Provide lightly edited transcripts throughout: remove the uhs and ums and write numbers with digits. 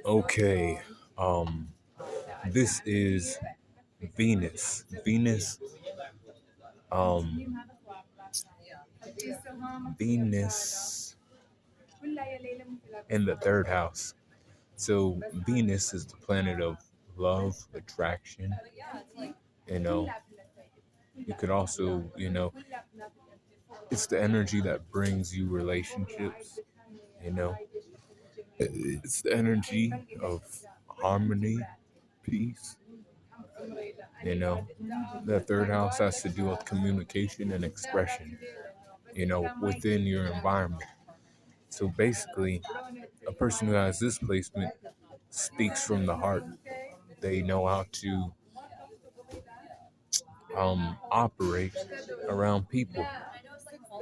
Okay, um, this is Venus. Um, Venus in the third house. So Venus is the planet of love, attraction. You know, you could also, it's the energy that brings you relationships. You know, it's the energy of harmony, peace. You know, the third house has to do with communication and expression, within your environment. So basically, a person who has this placement speaks from the heart. They know how to operate around people.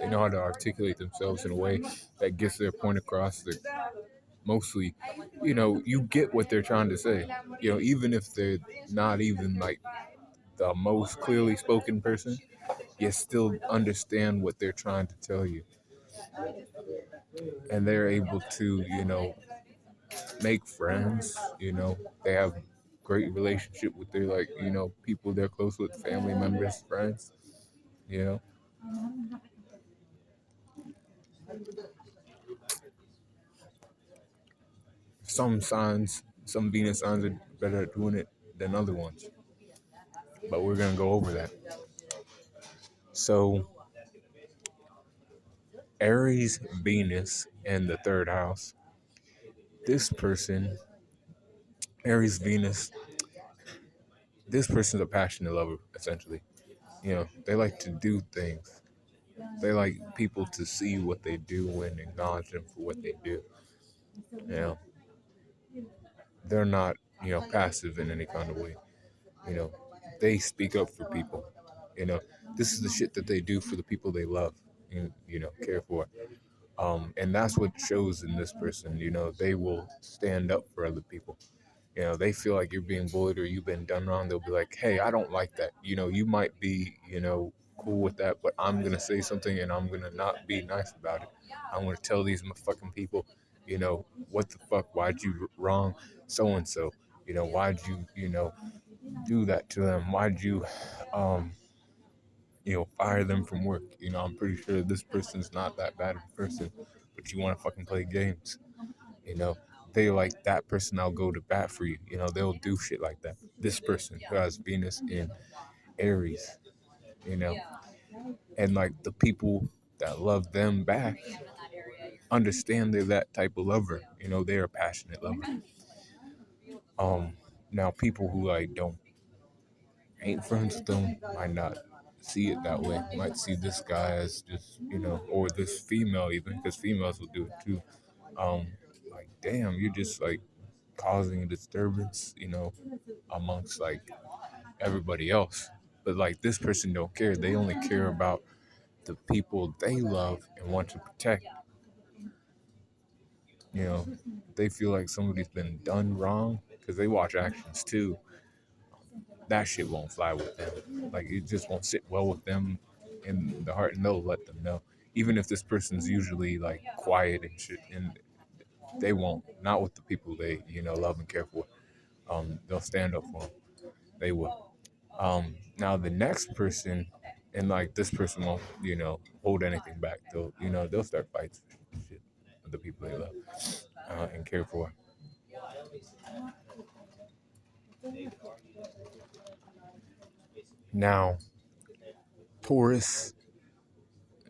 They know how to articulate themselves in a way that gets their point across. That mostly, you get what they're trying to say. Even if they're not even like the most clearly spoken person, you still understand what they're trying to tell you, and they're able to, make friends. They have great relationship with their people they're close with, family members, friends. You know, some Venus signs are better at doing it than other ones, but we're gonna go over that. So Aries, Venus, and the third house. This person, Aries, Venus. This person's a passionate lover, essentially. They like to do things. They like people to see what they do and acknowledge them for what they do. You know, they're not, passive in any kind of way. You know, they speak up for people. You know, this is the shit that they do for the people they love and, care for. And that's what shows in this person. They will stand up for other people. They feel like you're being bullied or you've been done wrong. They'll be like, hey, I don't like that. You might be, cool with that, but I'm going to say something and I'm going to not be nice about it. I'm going to tell these fucking people, what the fuck? Why'd you wrong so and so? Why'd you, do that to them? Why'd you, um, fire them from work? I'm pretty sure this person's not that bad of a person, but you want to fucking play games. You know, they like that person. I'll go to bat for you. They'll do shit like that. This person who has Venus in Aries, you know, and like the people that love them back understand they're that type of lover. They're a passionate lover. Um, Now people who like don't ain't friends with them might not see it that way. Might see this guy as just or this female even, because females will do it too. Like damn, you're just like causing a disturbance, amongst like everybody else. But like this person don't care. They only care about the people they love and want to protect. You know, they feel like somebody's been done wrong because they watch actions too. That shit won't fly with them. Like it just won't sit well with them in the heart, and they'll let them know. Even if this person's usually like quiet and shit, and they won't. Not with the people they love and care for. They'll stand up for them. They will. Now the next person, and like this person won't, hold anything back. They'll start fights and shit with the people they love and care for. Now Taurus,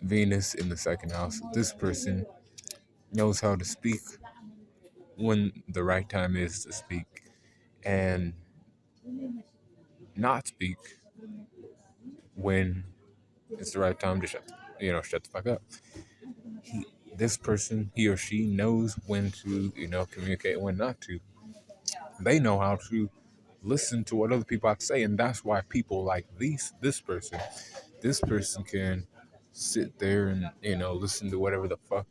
Venus in the second house. This person knows how to speak when the right time is to speak, and not speak when it's the right time to shut the fuck up. He, this person, he or she knows when to, communicate and when not to. They know how to listen to what other people have to say, and that's why people like this person. This person can sit there and listen to whatever the fuck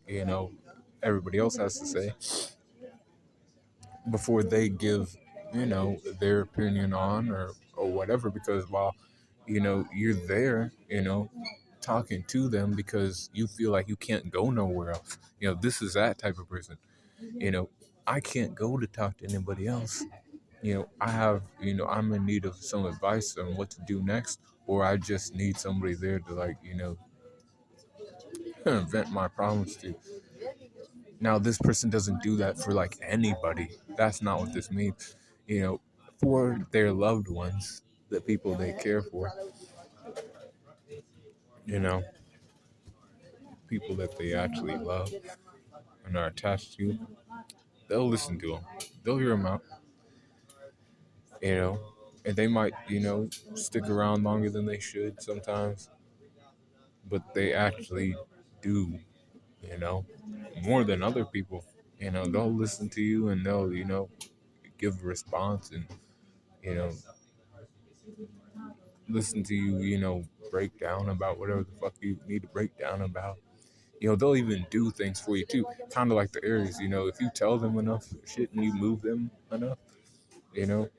everybody else has to say before they give their opinion on or whatever, because while you're there talking to them because you feel like you can't go nowhere else. This is that type of person. you know I can't go to talk to anybody else. I have, I'm in need of some advice on what to do next, or I just need somebody there to, like, vent my problems to. Now, this person doesn't do that for like anybody. That's not what this means. For their loved ones, the people they care for, you know, people that they actually love and are attached to, they'll listen to them. They'll hear them out, you know, and they might, stick around longer than they should sometimes, but they actually do, you know, more than other people. They'll listen to you and they'll, give a response and, you know, listen to you, break down about whatever the fuck you need to break down about. They'll even do things for you too. Kind of like the Aries, if you tell them enough shit and you move them enough, you know,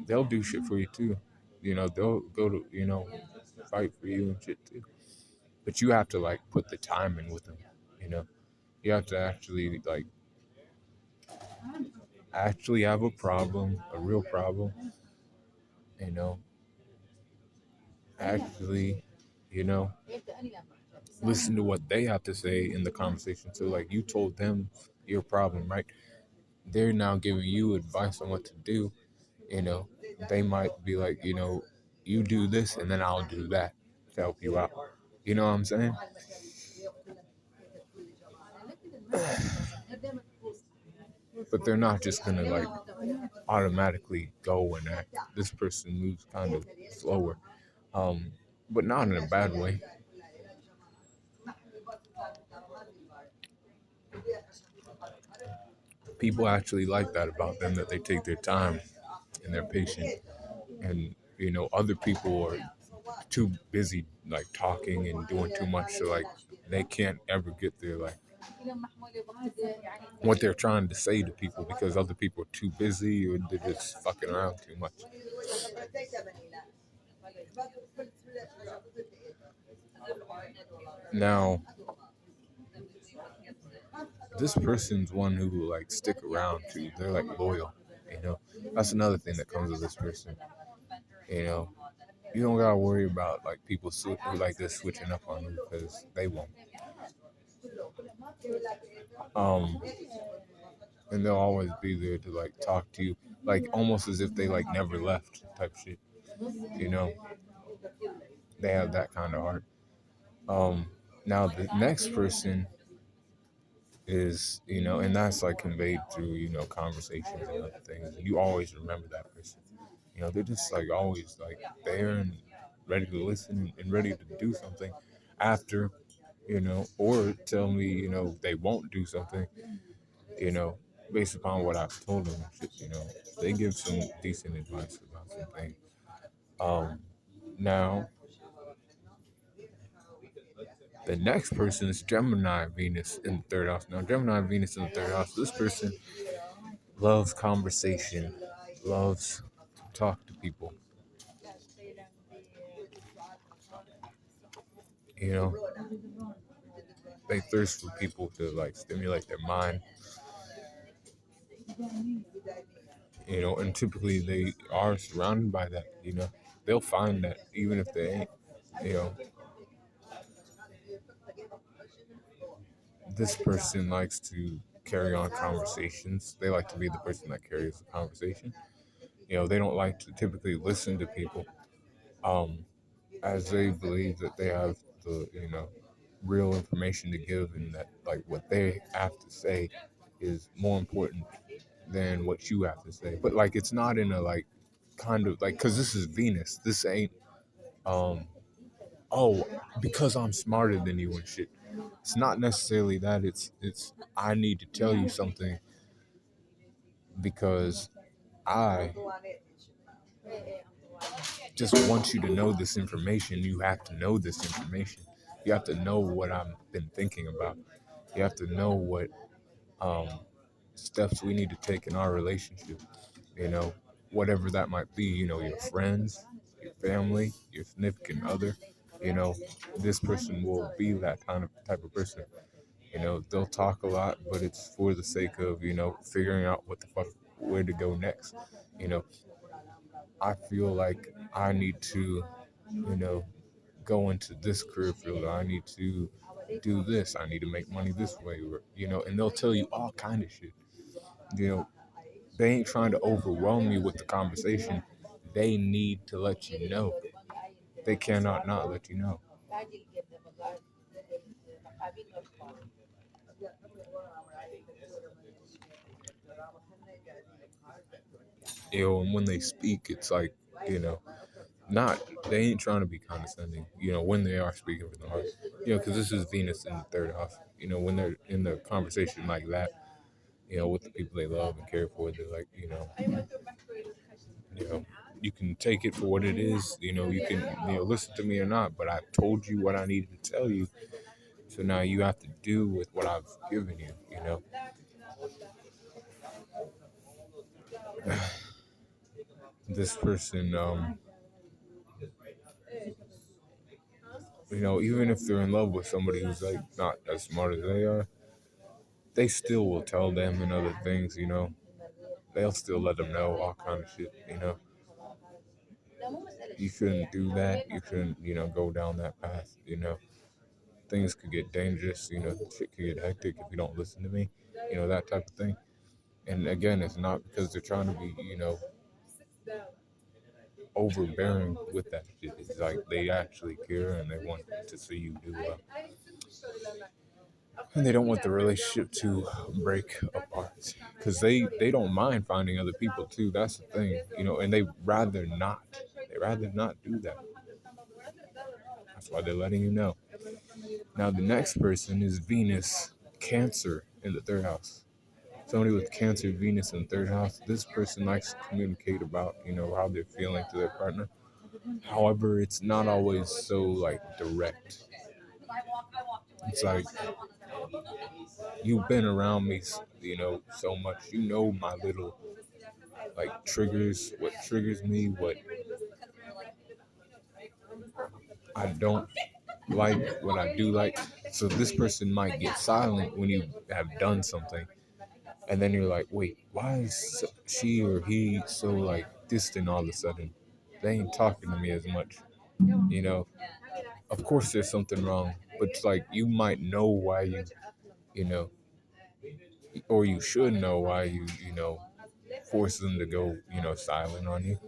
they'll do shit for you too. They'll go to, fight for you and shit too. But you have to like put the time in with them, you know. You have to actually like actually have a problem, a real problem, you know, actually, you know, listen to what they have to say in the conversation. So like you told them your problem, right? They're now giving you advice on what to do, you know. They might be like, you do this and then I'll do that to help you out. You know what I'm saying? But they're not just gonna like automatically go and act. This person moves kind of slower, um, but not in a bad way. People actually like that about them, that they take their time and they're patient. And other people are too busy like talking and doing too much, so like they can't ever get their like what they're trying to say to people because other people are too busy or they're just fucking around too much. Now, this person's one who will like stick around too. They're like loyal, you know. That's another thing that comes with this person. You know, you don't gotta worry about like people like this switching up on you because they won't. Um, and they'll always be there to like talk to you, like almost as if they like never left type shit. You know, they have that kind of heart. Um, Now the next person is, and that's like conveyed through, conversations and other things. And you always remember that person. They're just like always like there and ready to listen and ready to do something after, or tell me, they won't do something, you know, based upon what I've told them. They give some decent advice about something. Um, Now, the next person is Gemini Venus in the third house. Now, Gemini Venus in the third house, this person loves conversation, loves to talk to people. You know, they thirst for people to like stimulate their mind. And typically they are surrounded by that. They'll find that even if they ain't. You know, this person likes to carry on conversations. They like to be the person that carries the conversation. They don't like to typically listen to people, um, as they believe that they have the real information to give, and that like what they have to say is more important than what you have to say. But like it's not in a like kind of like because this is Venus. This ain't um oh because I'm smarter than you and shit. It's not necessarily that. It's I need to tell you something because I just want you to know this information. You have to know this information. You have to know what I've been thinking about. You have to know what um, steps we need to take in our relationship. You know, whatever that might be. Your friends, your family, your significant other. This person will be that kind of type of person. They'll talk a lot, but it's for the sake of, figuring out what the fuck, where to go next. You know, I feel like I need to, you know, go into this career field. Or I need to do this. I need to make money this way. And they'll tell you all kind of shit. You know, they ain't trying to overwhelm you with the conversation. They need to let you know. They cannot not let you know. And when they speak, it's like, you know, not they ain't trying to be condescending. When they are speaking from the heart. Because this is Venus in the third house. When they're in the conversation like that, with the people they love and care for, they're like, you know, you can take it for what it is. You can, listen to me or not, but I've told you what I needed to tell you. So now you have to do with what I've given you. This person, even if they're in love with somebody who's like not as smart as they are, they still will tell them and other things. They'll still let them know all kind of shit. You shouldn't do that. You shouldn't, go down that path. Things could get dangerous. Shit could get hectic if you don't listen to me. That type of thing. And again, it's not because they're trying to be, overbearing with that shit. It's like they actually care and they want to see you do well. And they don't want the relationship to break apart because they don't mind finding other people too. That's the thing, and they rather not do that. That's why they're letting you know. Now the next person is Venus, Cancer in the third house. Somebody with Cancer, Venus in the third house. This person likes to communicate about, how they're feeling to their partner. However, it's not always so like direct. It's like you've been around me, so much. My little like triggers, what triggers me, what I don't like, what I do like. So this person might get silent when you have done something, and then you're like, wait, why is she or he so like distant all of a sudden? They ain't talking to me as much, you know. Of course, there's something wrong, but it's like you might know why you know, or you should know why force them to go, silent on you,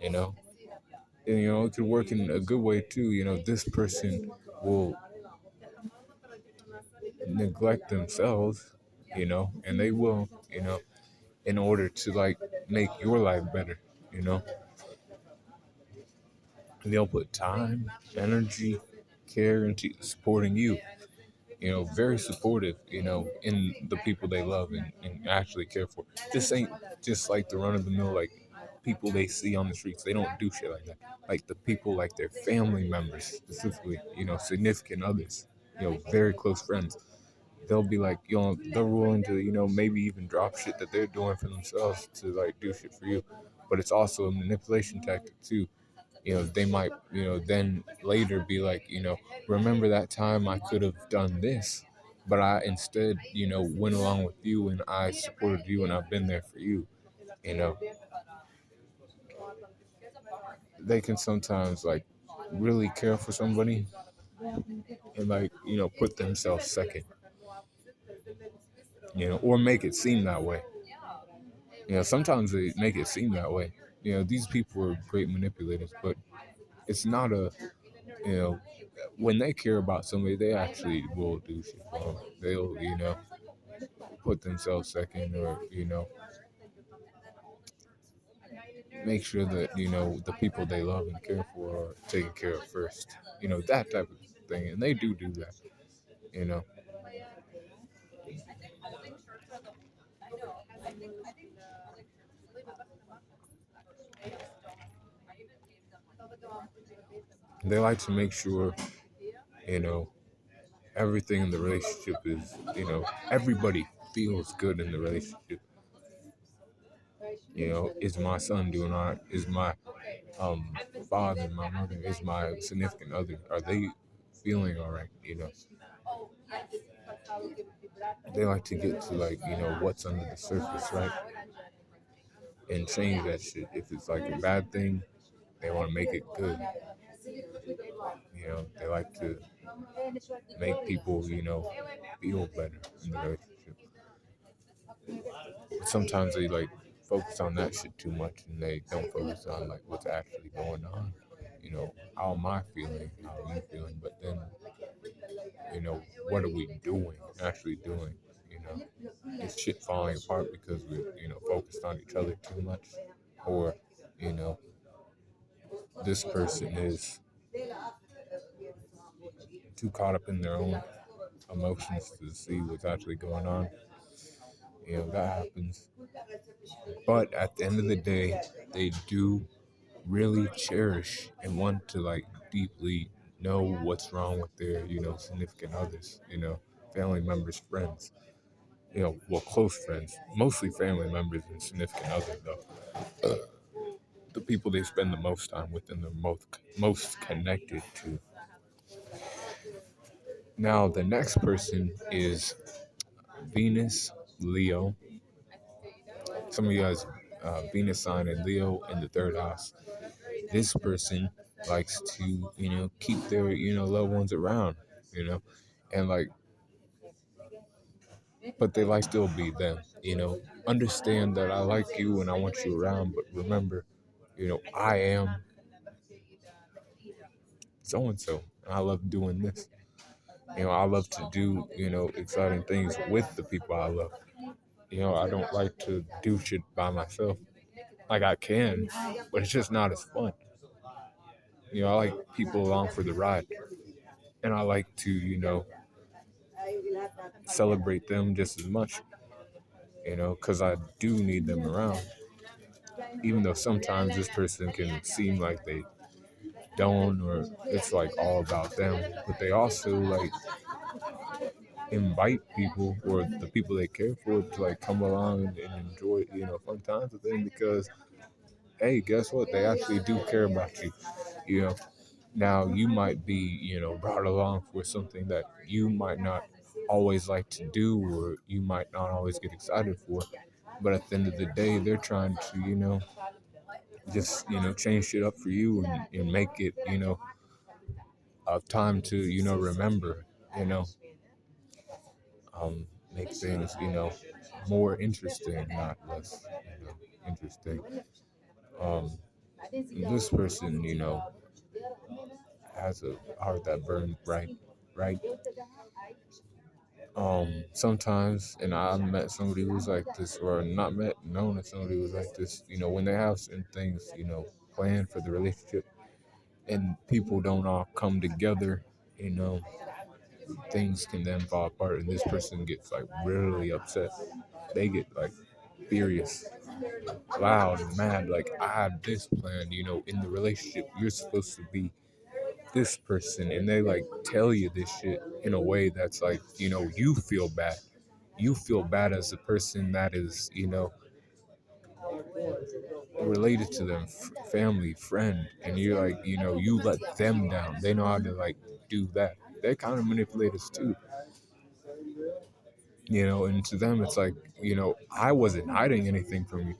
you know. And, it could work in a good way too. This person will neglect themselves, and they will, in order to like make your life better, you know. And they'll put time, energy, care into supporting you, very supportive, in the people they love and actually care for. This ain't just like the run of the mill, like people they see on the streets. They don't do shit like that. Like the people, like their family members, specifically, significant others, very close friends. They'll be like, they're willing to, maybe even drop shit that they're doing for themselves to like do shit for you. But it's also a manipulation tactic too. They might, then later be like, remember that time I could have done this, but I instead, went along with you and I supported you and I've been there for you. You know, they can sometimes like really care for somebody and like, put themselves second, or make it seem that way. Sometimes they make it seem that way. These people are great manipulators, but it's not a, you know, when they care about somebody, they actually will do shit for them. They'll, put themselves second, or make sure that the people they love and care for are taken care of first. That type of thing, and they do that. You know, they like to make sure you know everything in the relationship is everybody feels good in the relationship. Is my son doing all right? Is my um father, my mother, is my significant other, are they feeling all right? they like to get to like, what's under the surface, right? And change that shit. If it's like a bad thing, they want to make it good. They like to make people, feel better in the relationship. But sometimes they like focus on that shit too much and they don't focus on like what's actually going on. How am I feeling? How are you feeling? But then, what are we doing? Actually doing? You know, is shit falling apart because we, focused on each other too much, or, you know, this person is too caught up in their own emotions to see what's actually going on. That happens. But at the end of the day, they do really cherish and want to like deeply know what's wrong with their, significant others, family members, friends, well, close friends, mostly family members and significant others, though. The people they spend the most time with and they're most connected to. Now, the next person is Venus, Leo. Some of you guys, Venus sign and Leo in the third house. This person likes to, keep their, loved ones around, and like, but they like still be them, understand that I like you and I want you around, but remember, I am so and so, and I love doing this. I love to do, exciting things with the people I love. I don't like to do shit by myself. Like I can, but it's just not as fun. I like people along for the ride, and I like to, celebrate them just as much, because I do need them around. Even though sometimes this person can seem like they don't, or it's like all about them, but they also like invite people or the people they care for to like come along and enjoy, fun times with them because, hey, guess what? They actually do care about you, you know. Now you might be, brought along for something that you might not always like to do or you might not always get excited for. But at the end of the day, they're trying to, just, change shit up for you and make it, a time to, remember, you know, make things, more interesting, not less, interesting. Um, this person, has a heart that burns bright, right? Sometimes, and I met somebody who was like this, or not met, known as somebody who was like this. When they have certain things, planned for the relationship, and people don't all come together, you know, things can then fall apart, and this person gets like really upset. They get like furious, loud, and mad. Like I had this plan, in the relationship, you're supposed to be this person, and they like tell you this shit in a way that's like, you feel bad. You feel bad as a person that is, related to them, family, friend, and you're like, you let them down. They know how to like do that. They kind of manipulate us too, and to them it's like, I wasn't hiding anything from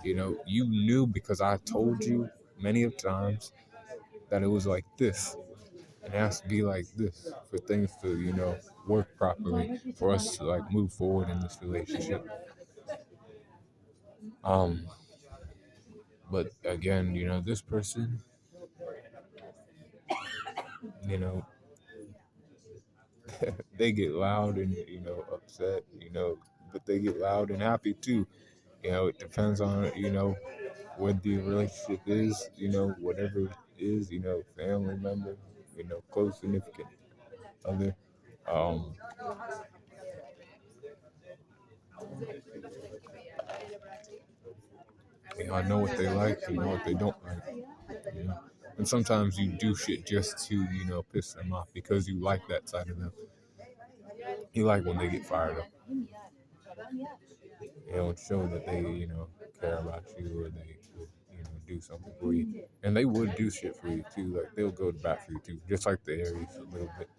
you. You knew because I told you many of times that it was like this. It has to be like this for things to, work properly for us to like move forward in this relationship. Um, but again, this person, you know, they get loud and upset, but they get loud and happy too. It depends on what the relationship is, whatever it is, family member, close significant other. Um, I know what they like, I know what they don't like. And sometimes you do shit just to, piss them off because you like that side of them. You like when they get fired up. And show that they, care about you or they would, do something for you. And they would do shit for you too. Like they'll go to bat for you too, just like the Aries a little bit.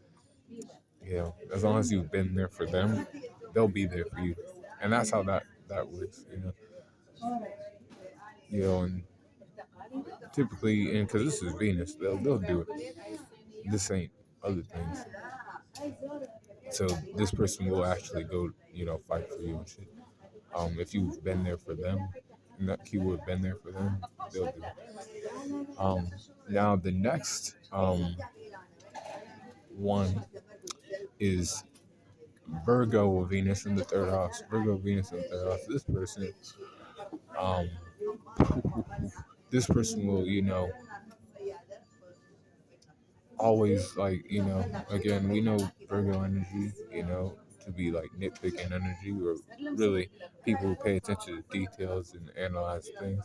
As long as you've been there for them, they'll be there for you, and that's how that works. And typically, and because this is Venus, they'll do it. This ain't other things. So this person will actually go, fight for you and shit. If you've been there for them, and that keyword been there for them, they'll do it. Now the next one is Virgo Venus in the third house. Virgo Venus in the third house. Um, this person will, always like, again, we know Virgo energy, to be like nitpicking energy, or really people who pay attention to details and analyze things.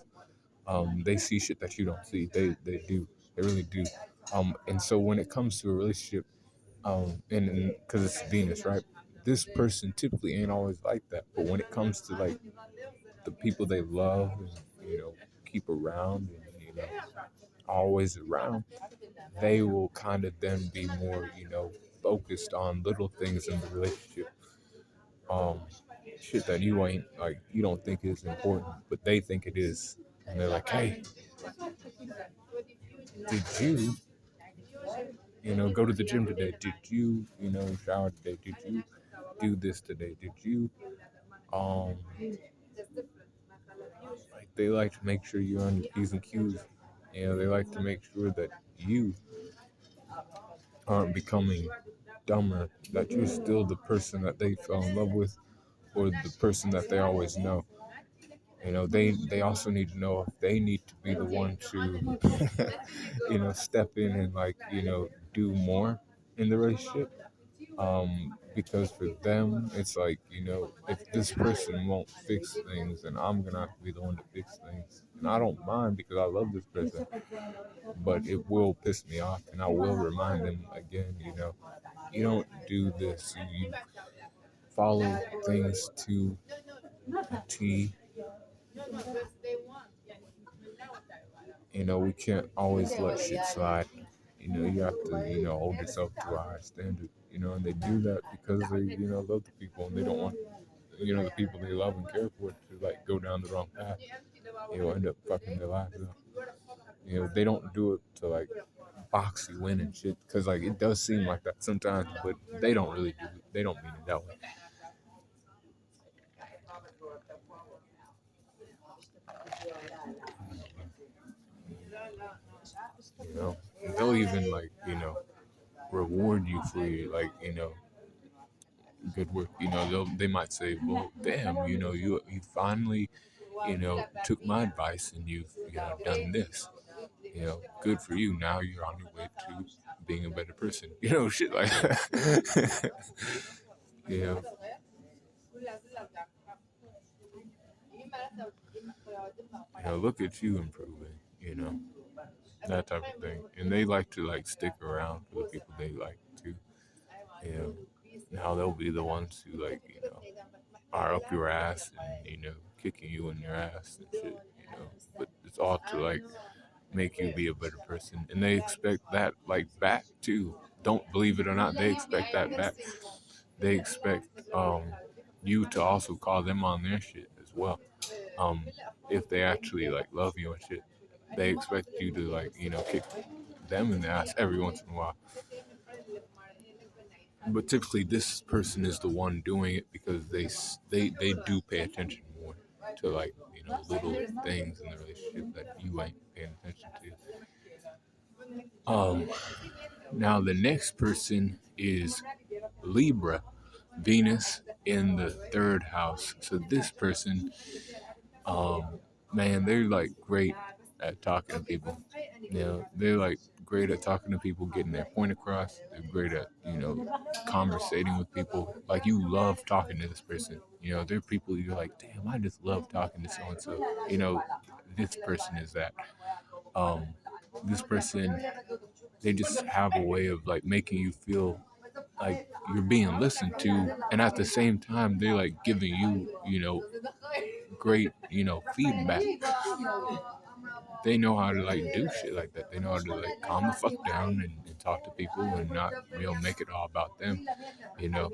They see shit that you don't see. They do. They really do. And so when it comes to a relationship, and because it's Venus, right? This person typically ain't always like that. But when it comes to like the people they love and keep around and always around, they will kind of then be more focused on little things in the relationship. Um, Shit that you ain't like you don't think is important, but they think it is, and they're like, hey, did you go to the gym today? Did you shower today? Did you do this today? Did you um like they like to make sure you're on your P's and Q's. They like to make sure that you aren't becoming dumber, that you're still the person that they fell in love with, or the person that they always know. They also need to know if they need to be the one to step in and like do more in the relationship. Because for them, it's like, if this person won't fix things, then I'm gonna have to be the one to fix things. And I don't mind because I love this person, but it will piss me off, and I will remind them again, you don't do this. You follow things to a T. We can't always let shit slide. You have to, hold yourself to a high standard. And they do that because they, love the people, and they don't want, the people they love and care for to like go down the wrong path. End up fucking their lives up. They don't do it to like box you in and shit, because like it does seem like that sometimes, but they don't really do it. They don't mean it that way. You know, they'll even like reward you for your like good work. They might say, well, damn, you finally took my advice and you've done this. Good for you. Now you're on your way to being a better person. Shit like that. yeah. Look at you improving. That type of thing. And they like to like stick around for the people they like to. Yeah. Now they'll be the ones who like are up your ass and kicking you in your ass and shit. But it's all to like make you be a better person, and they expect that like back too. Don't believe it or not, they expect that back. They expect you to also call them on their shit as well. Um, if they actually like love you and shit, they expect you to like kick them in the ass every once in a while. But typically, this person is the one doing it because they do pay attention more to like little things in the relationship that you ain't paying attention to. Now the next person is Libra, Venus in the third house. So this person, man, they're like great at talking to people. They're like great at talking to people, getting their point across. They're great at conversating with people. Like you love talking to this person. There are people you're like, damn, I just love talking to so and so. This person is that. Um, this person, they just have a way of like making you feel like you're being listened to, and at the same time they're like giving you great feedback. they know how to like do shit like that. They know how to like calm the fuck down and talk to people and not make it all about them, you know.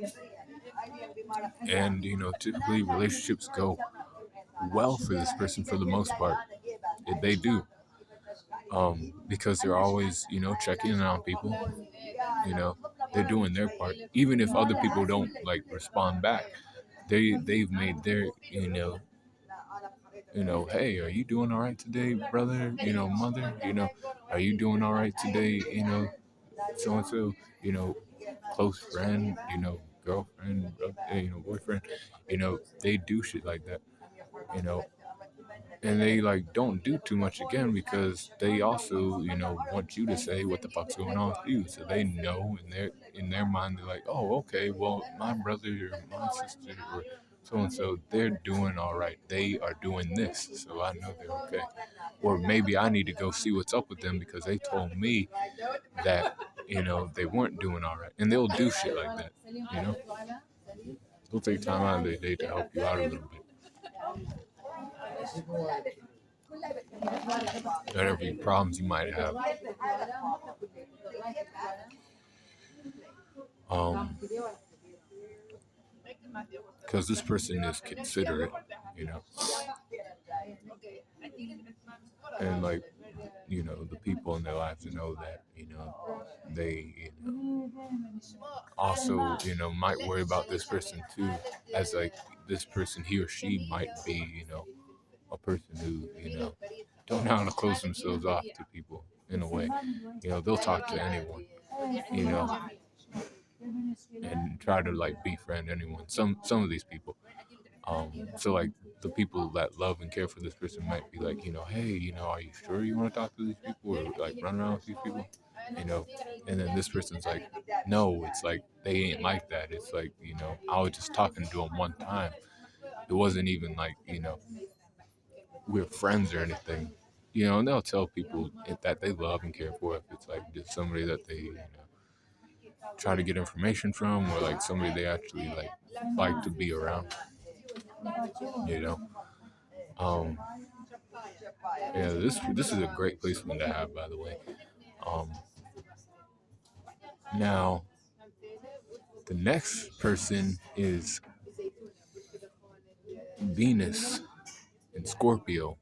And typically relationships go well for this person for the most part. They do, because they're always checking in on people. You know, they're doing their part, even if other people don't like respond back. They've made their hey, are you doing all right today, brother? Mother. Are you doing all right today? So and so. Close friend. Girlfriend. Boyfriend. They do shit like that. You know, and they like don't do too much again because they also want you to say what the fuck's going on with you, so they know in their mind they're like, oh, okay, well, my brother or my sister or so and so, they're doing all right, they are doing this, so I know they're okay. Or maybe I need to go see what's up with them because they told me that they weren't doing all right, and they'll do shit like that. They'll take time out of their day to help you out a little bit, whatever problems you might have. Um, because this person is considerate, you know, and like the people in their lives know that they also might worry about this person too, as like this person, he or she might be a person who don't know how to close themselves off to people in a way. They'll talk to anyone, you know, and try to like befriend anyone. Some of these people. So like the people that love and care for this person might be like, hey, are you sure you want to talk to these people or like run around with these people? You know, and then this person's like, no, it's like they ain't like that. It's like, I was just talking to them one time. It wasn't even like, we're friends or anything. And they'll tell people that they love and care for if it's like just somebody that they, try to get information from, or like somebody they actually like to be around, you know. Um, yeah, this is a great placement to have, by the way. Um, Now the next person is Venus and Scorpio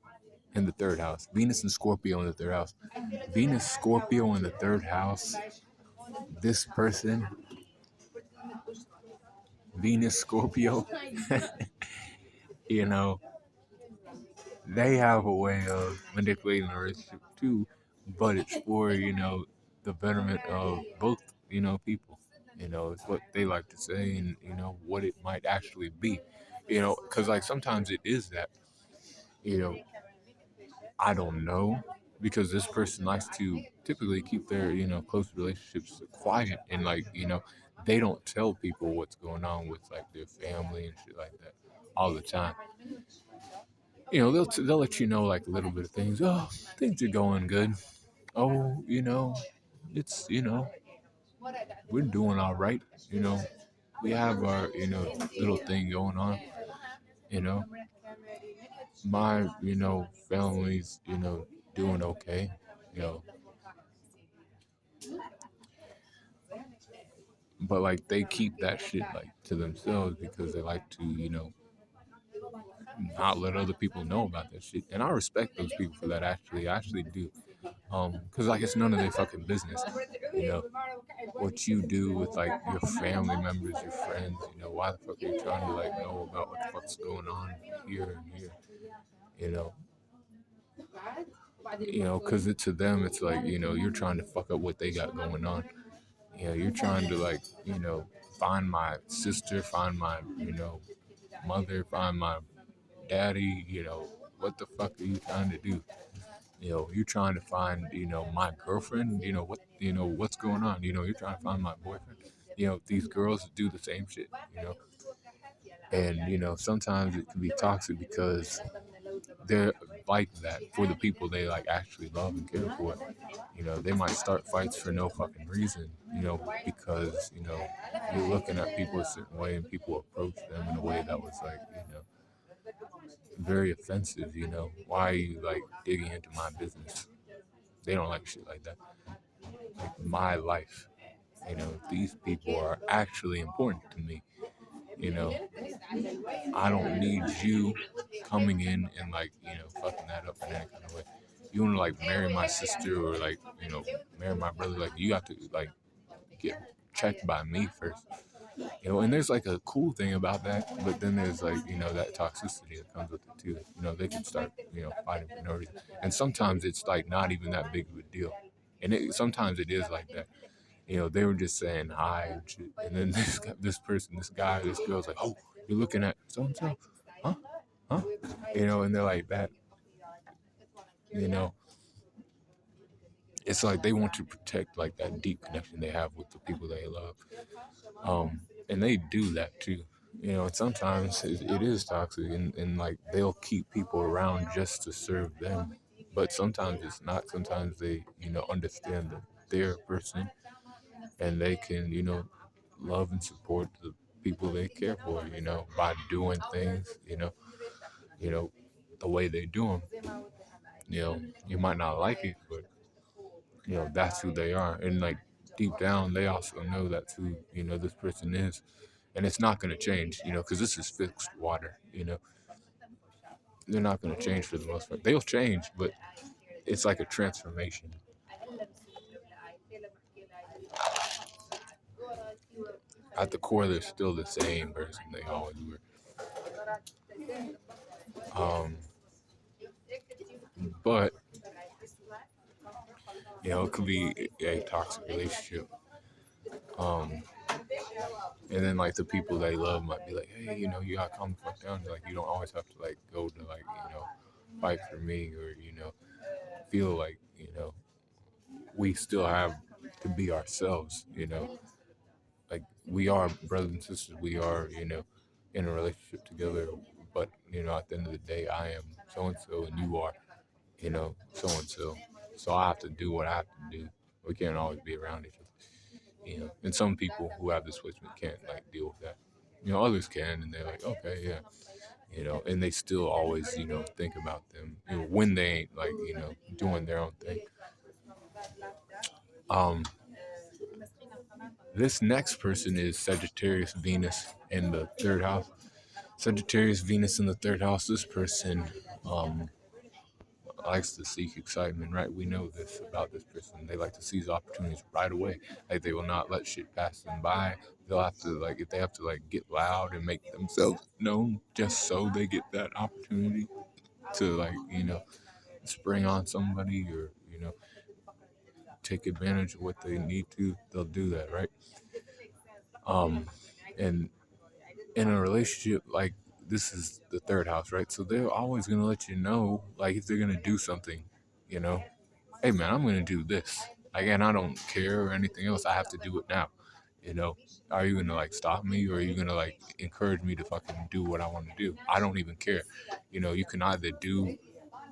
in the third house. Venus and Scorpio in the third house. Venus Scorpio in the third house. This person, Venus Scorpio, you know, they have a way of manipulating the relationship too, but it's for the betterment of both people. It's what they like to say, and what it might actually be. Because like sometimes it is that you know I don't know, because this person likes to typically keep their close relationships quiet, and like they don't tell people what's going on with like their family and shit like that all the time. They'll let you know like a little bit of things. Oh, things are going good. Oh, it's we're doing all right. We have our little thing going on. You know, my family's doing okay. You know, but like they keep that shit like to themselves because they like to not let other people know about that shit. And I respect those people for that. I actually do. Because like it's none of their fucking business. You know what you do with like your family members, your friends. Why the fuck are you trying to like know about what the fuck's going on here and here? You know, because to them it's like you're trying to fuck up what they got going on. You're trying to like find my sister, find my mother, find my daddy. What the fuck are you trying to do? You're trying to find my girlfriend. What's going on. You're trying to find my boyfriend. These girls do the same shit. And sometimes it can be toxic because they're like that for the people they like actually love and care for. They might start fights for no fucking reason, because you're looking at people a certain way and people approach them in a way that was like very offensive. Why are you like digging into my business? They don't like shit like that. Like my life. These people are actually important to me. You know, I don't need you coming in and like, fucking that up in any kind of way. You want to like marry my sister or like, marry my brother, like you have to like get checked by me first. And there's like a cool thing about that, but then there's like, that toxicity that comes with it too. They can start, fighting for no reason. And sometimes it's like not even that big of a deal. And sometimes it is like that. They were just saying hi and shit. And then this person, this guy, this girl's like, oh, you're looking at so and so, huh? Huh? And they're like that, you know, it's like they want to protect like that deep connection they have with the people they love. And they do that too. And sometimes it is toxic and like they'll keep people around just to serve them. But sometimes it's not. Sometimes they, understand that they're a person and they can, love and support the people they care for, by doing things, you know, the way they do them. You might not like it, but that's who they are. And like deep down, they also know that's who, this person is. And it's not going to change, because this is fixed water, They're not going to change for the most part. They'll change, but it's like a transformation. At the core, they're still the same person they always were. Um, but it could be a toxic relationship. Um, and then like the people they love might be like, hey, you gotta calm the fuck down. Like you don't always have to like go to like fight for me or feel like we still have to be ourselves. Like we are brothers and sisters. We are in a relationship together. But at the end of the day, I am so and so, and you are so and so. So I have to do what I have to do. We can't always be around each other. And some people who have this switchment can't like deal with that. Others can, and they're like, okay, yeah, and they still always, think about them, when they ain't like, doing their own thing. Um, this next person is Sagittarius Venus in the third house. Sagittarius Venus in the third house. This person, um, likes to seek excitement, right? We know this about this person. They like to seize opportunities right away. Like they will not let shit pass them by. They'll have to like if they have to like get loud and make themselves known just so they get that opportunity to like, spring on somebody or, take advantage of what they need to, they'll do that, right? And in a relationship, like this is the third house, right? So they're always gonna let you know, like if they're gonna do something, you know, hey man, I'm gonna do this. Like, and I don't care or anything else. I have to do it now. You know, are you gonna like stop me or are you gonna like encourage me to fucking do what I want to do? I don't even care. You can either do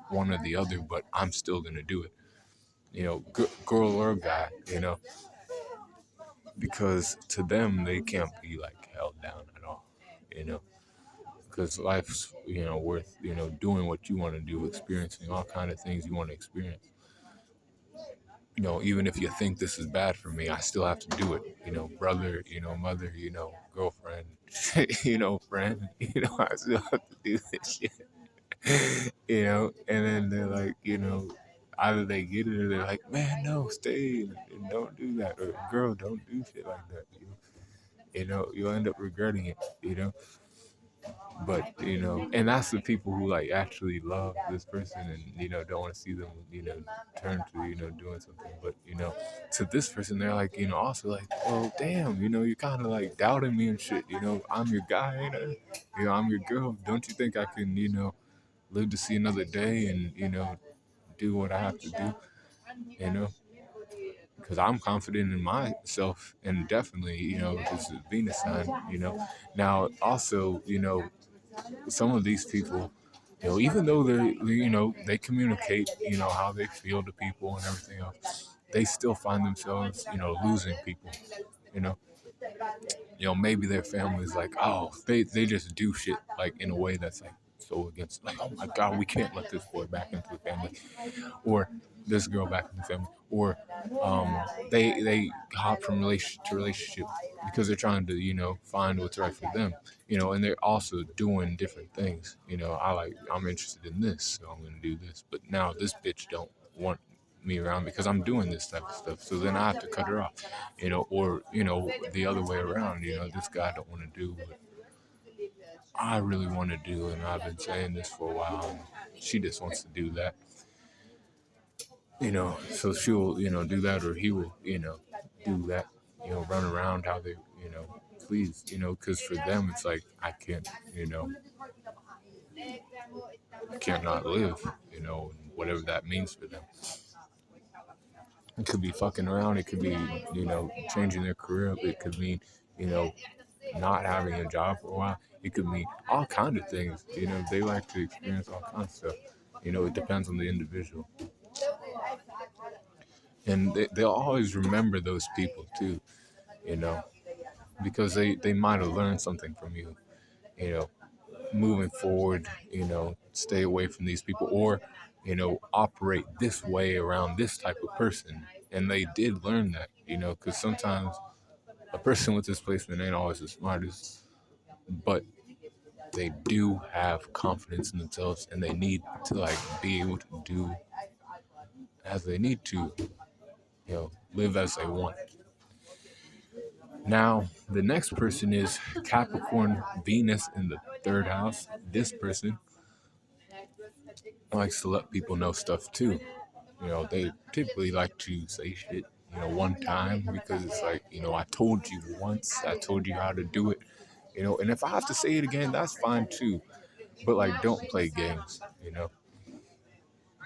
one or the other, but I'm still gonna do it. Girl or guy. Because to them they can't be like held down at all. You know, because life's worth doing what you want to do, experiencing all kind of things you want to experience. Even if you think this is bad for me, I still have to do it. Brother, mother, girlfriend, friend, I still have to do this shit. And then they're like, either they get it or they're like, man, no, stay and don't do that. Or girl, don't do shit like that. You'll end up regretting it, but and that's the people who like actually love this person and don't want to see them turn to doing something. But to this person they're like also like, well damn, you're kind of like doubting me and shit. I'm your guy, I'm your girl. Don't you think I can live to see another day and do what I have to do, you know because I'm confident in myself and definitely this is Venus sign. Now also some of these people, even though they, they communicate, how they feel to people and everything else, they still find themselves, losing people. You know, maybe their family's like, oh, they just do shit like in a way that's like so against, like, oh my God, we can't let this boy back into the family, or this girl back in the family, or they hop from relationship to relationship because they're trying to, find what's right for them, and they're also doing different things. I'm interested in this, so I'm gonna do this. But now this bitch don't want me around because I'm doing this type of stuff. So then I have to cut her off, or the other way around. This guy don't want to do what I really want to do, and I've been saying this for a while. And she just wants to do that, so she'll, do that, or he will, do that, run around how they, please, because for them it's like I can't, I can't not live, whatever that means for them. It could be fucking around. It could be, changing their career. It could mean, you know, not having a job for a while. It could mean all kind of things. They like to experience all kinds of stuff. It depends on the individual. And they'll always remember those people too, you know, because they might have learned something from you, you know, moving forward, stay away from these people, or, operate this way around this type of person. And they did learn that, because sometimes a person with displacement ain't always the smartest, but they do have confidence in themselves, and they need to like be able to do as they need to, live as they want. Now, the next person is Capricorn Venus in the third house. This person likes to let people know stuff too. They typically like to say shit, one time, because it's like, I told you once, I told you how to do it, and if I have to say it again, that's fine too. But like, don't play games,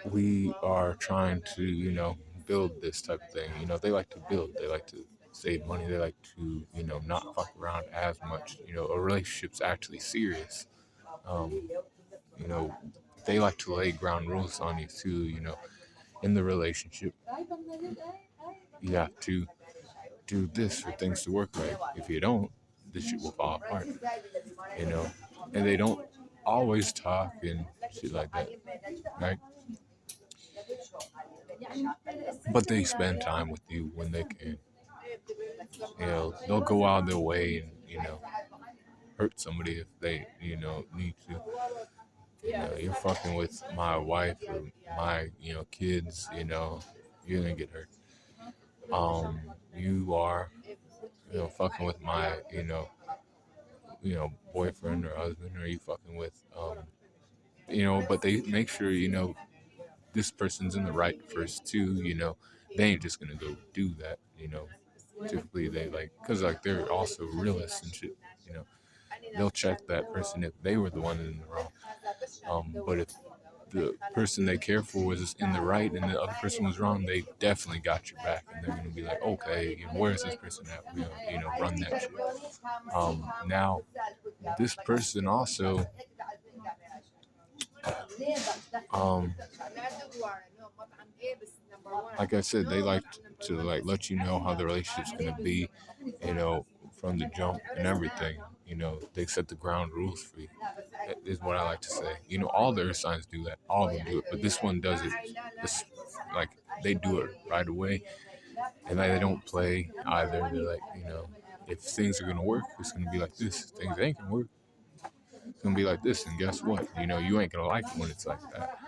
We are trying to, build this type of thing. They like to build, they like to save money, they like to, not fuck around as much. A relationship's actually serious. Um, you know, they like to lay ground rules on you too, in the relationship. You have to do this for things to work right. If you don't, this shit will fall apart, you know. And they don't always talk and shit like that, right? But they spend time with you when they can. They'll go out of their way and, hurt somebody if they, need to. You're fucking with my wife or my, kids, you're gonna get hurt. You are, fucking with my, boyfriend or husband, or you fucking with, but they make sure, this person's in the right first too, they ain't just gonna go do that, Typically they like, cause like they're also realists and shit, you know. They'll check that person if they were the one in the wrong. But if the person they care for was in the right and the other person was wrong, they definitely got your back, and they're gonna be like, okay, where is this person at? Run that shit. Now, this person also, um, like I said, they like to like let you know how the relationship's gonna be, from the jump and everything. They set the ground rules for you. That is what I like to say. All the earth signs do that. All of them do it, but this one does it. It's like they do it right away, and like, they don't play either. They're like, if things are gonna work, it's gonna be like this. If things ain't gonna work, it's gonna be like this. And guess what? You ain't gonna like it when it's like that.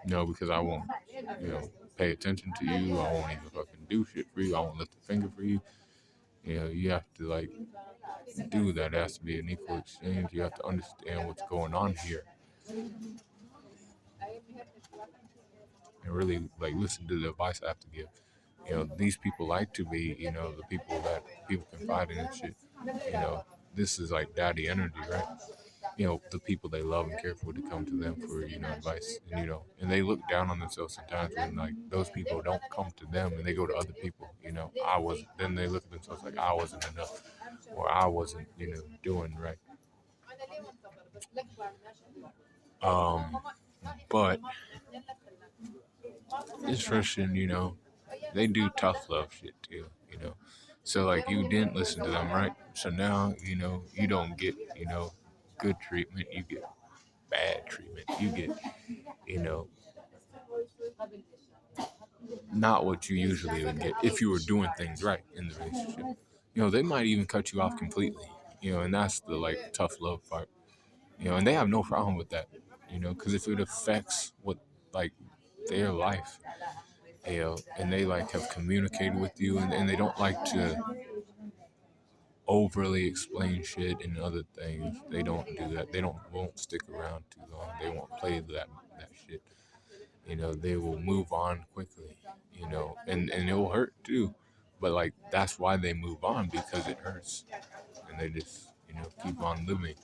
No, because I won't, pay attention to you. I won't even fucking do shit for you. I won't lift a finger for you. You have to like do that. It has to be an equal exchange. You have to understand what's going on here and really like listen to the advice I have to give. These people like to be, the people that people confide in and shit. This is like daddy energy, right? The people they love and care for to come to them for, advice. And, and they look down on themselves sometimes when like those people don't come to them and they go to other people, then they look at themselves like I wasn't enough, or I wasn't, doing right. Um, but this person, they do tough love shit too, So like you didn't listen to them, right? So now, you don't get, good treatment, you get bad treatment, you get, you know, not what you usually would get if you were doing things right in the relationship. They might even cut you off completely, and that's the like tough love part, and they have no problem with that, because if it affects what like their life, and they like have communicated with you, and they don't like to overly explain shit and other things. They don't do that. They won't stick around too long. They won't play that shit. They will move on quickly, and it will hurt too. But like that's why they move on, because it hurts. And they just, keep on living,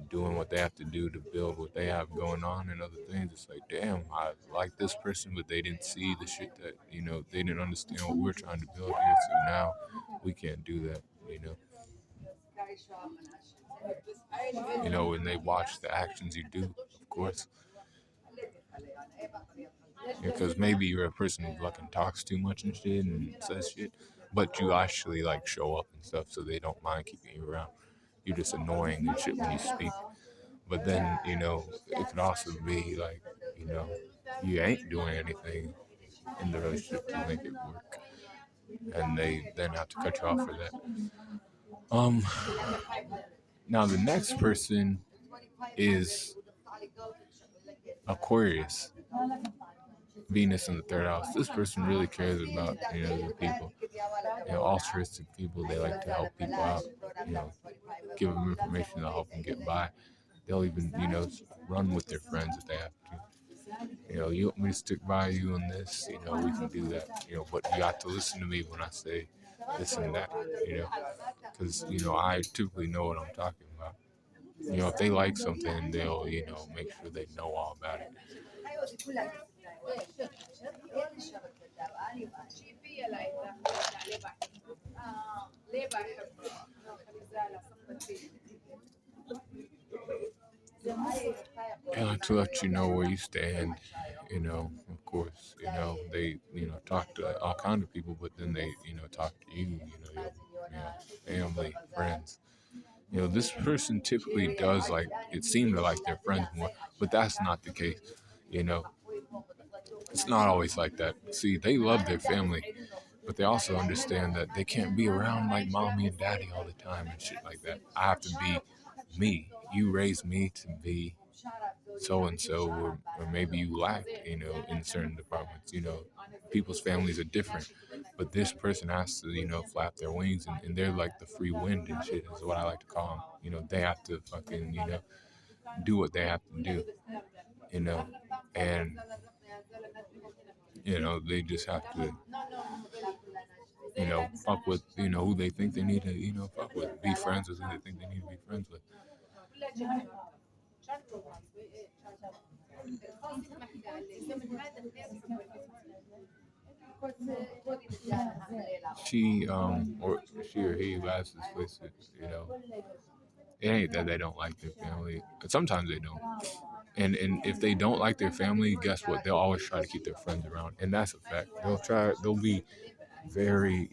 doing what they have to do to build what they have going on and other things. It's like, damn, I like this person, but they didn't see the shit that, they didn't understand what we're trying to build here. So now we can't do that, when they watch the actions you do, of course. Because maybe you're a person who fucking talks too much and shit and says shit, but you actually like show up and stuff, so they don't mind keeping you around. You're just annoying and shit when you speak. But then, it could also be like, you know, you ain't doing anything in the relationship to make it work, and they then have to cut you off for that. Um, Now the next person is Aquarius, Venus in the third house. This person really cares about, the people, altruistic people. They like to help people out, you know, give them information to help them get by. They'll even, run with their friends if they have to. You want me to stick by you on this, we can do that, but you have to listen to me when I say this and that, because, I typically know what I'm talking about. If they like something, they'll, make sure they know all about it. They like to let you know where you stand, of course, they, talk to all kind of people, but then they, talk to you, your family, friends. This person typically does like, it seems to like their friends more, but that's not the case, you know. It's not always like that. See, they love their family, but they also understand that they can't be around like mommy and daddy all the time and shit like that. I have to be me. You raised me to be so and so, or maybe you lack, in certain departments. People's families are different, but this person has to, flap their wings, and they're like the free wind and shit, is what I like to call them. They have to fucking, do what they have to do, you know, and they just have to, fuck with, who they think they need to, fuck with, be friends with who they think they need to be friends with. She or he who has this place, it ain't that they don't like their family. Sometimes they don't. And if they don't like their family, guess what? They'll always try to keep their friends around. And that's a fact. They'll be very,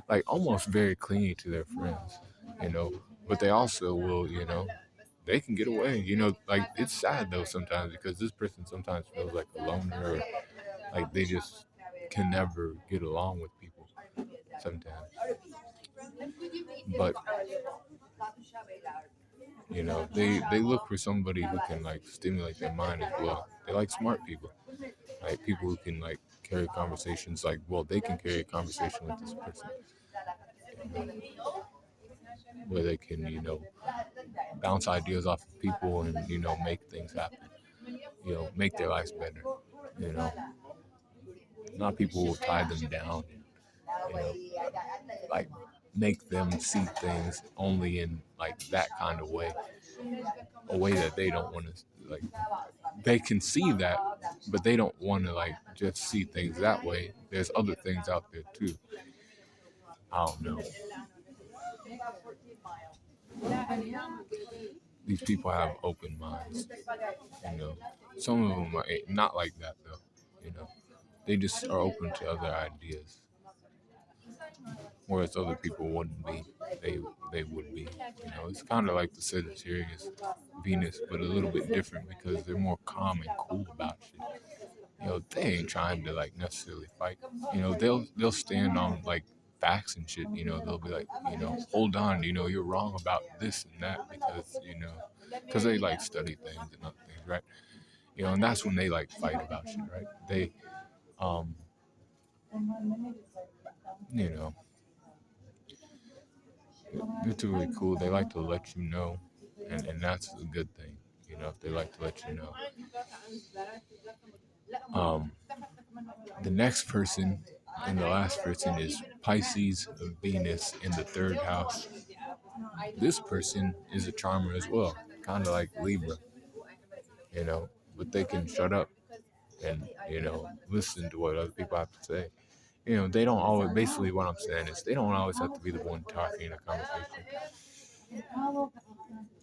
like almost very clingy to their friends, you know, but they also will, they can get away, like it's sad though sometimes, because this person sometimes feels like a loner, or like they just can never get along with people sometimes. But they look for somebody who can like stimulate their mind as well. They like smart people, like people who can like carry conversations, like, well, they can carry a conversation with this person, where they can, bounce ideas off of people, and, make things happen, make their lives better, you know, not people who will tie them down, you know, like make them see things only in like that kind of way, a way that they don't want to, like, they can see that, but they don't want to like just see things that way. There's other things out there too. I don't know. These people have open minds, you know. Some of them are not like that though, you know. They just are open to other ideas. whereas other people wouldn't be. They they would be. It's kind of like the Sagittarius Venus, but a little bit different because they're more calm and cool about shit. They ain't trying to like necessarily fight. They'll stand on like facts and shit. They'll be like, hold on, you're wrong about this and that because they like study things and other things, right? And that's when they like fight about shit, right? They, um, you know, it's really cool. They like to let you know, and that's a good thing. If they like to let you know. Um, the next person and the last person is Pisces of Venus in the third house. This person is a charmer as well, kind of like Libra, you know, but they can shut up and, listen to what other people have to say. They don't always, basically what I'm saying is they don't always have to be the one talking in a conversation.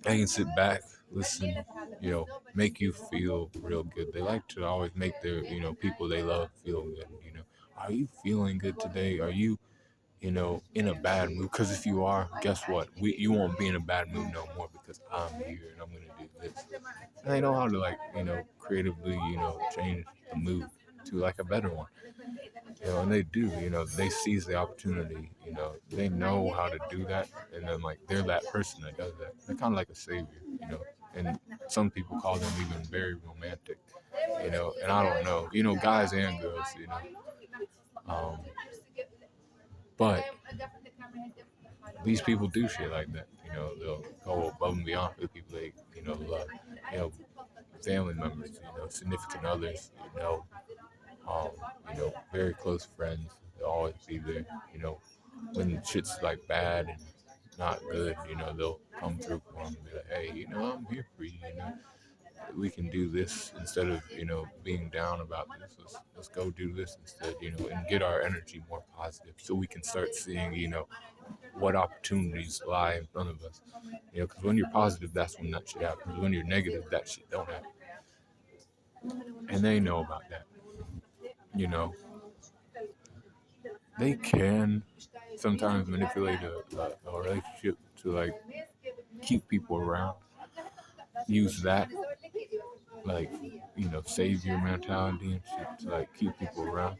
They can sit back, listen, make you feel real good. They like to always make their, people they love feel good. Are you feeling good today? Are you, in a bad mood? Because if you are, guess what? You won't be in a bad mood no more because I'm here and I'm going to do this. And they know how to, like, creatively, change the mood to like a better one. And they do, they seize the opportunity, they know how to do that. And then, like, they're that person that does that. They're kind of like a savior, and some people call them even very romantic, and I don't know, guys and girls, um, but these people do shit like that, they'll go above and beyond for the people they, love, you know, family members, significant others, um, very close friends. They'll always be there, when shit's like bad and not good, they'll come through for them and be like, hey, I'm here for you, we can do this instead of, being down about this. Let's go do this instead, and get our energy more positive so we can start seeing, what opportunities lie in front of us. Because when you're positive, that's when that shit happens. When you're negative, that shit don't happen. And they know about that, They can sometimes manipulate a relationship to like keep people around. Use that like savior mentality and shit to like keep people around.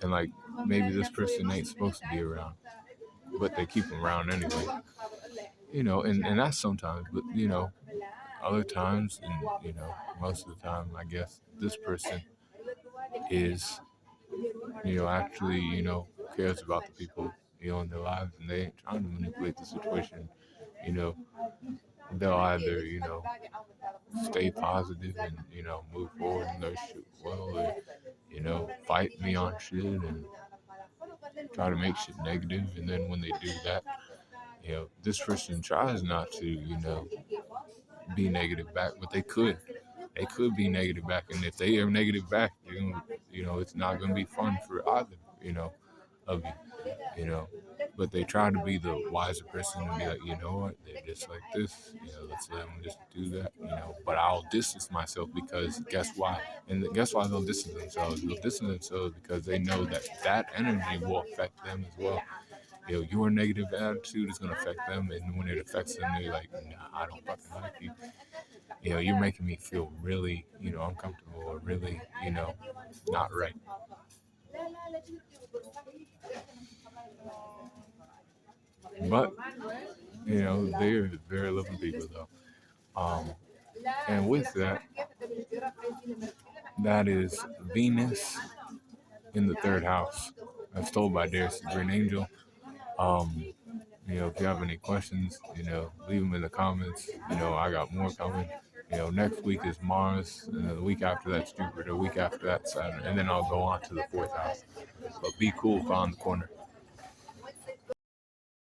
And like maybe this person ain't supposed to be around, but they keep them around anyway. And that's sometimes, but other times, and most of the time, I guess this person is actually cares about the people in their lives, and they ain't trying to manipulate the situation. You know, they'll either stay positive and move forward in their shit well, or fight me on shit and try to make shit negative. And then when they do that, this person tries not to be negative back, but they could. They could be negative back, and if they are negative back, it's not gonna be fun for either, of you, But they try to be the wiser person and be like, you know what, they're just like this, let's let them just do that, But I'll distance myself because guess why? And guess why they'll distance themselves? They'll distance themselves because they know that that energy will affect them as well. Your negative attitude is gonna affect them, and when it affects them, they're like, nah, I don't fucking like you. You're making me feel really, uncomfortable or really, not right. But, they're very loving people though. And with that, that is Venus in the third house. That's told by Darius the Green Angel. Um, if you have any questions, leave them in the comments. I got more coming. Next week is Mars, and then the week after that's Jupiter, the week after that's Saturn, and then I'll go on to the fourth house. But be cool, found the corner.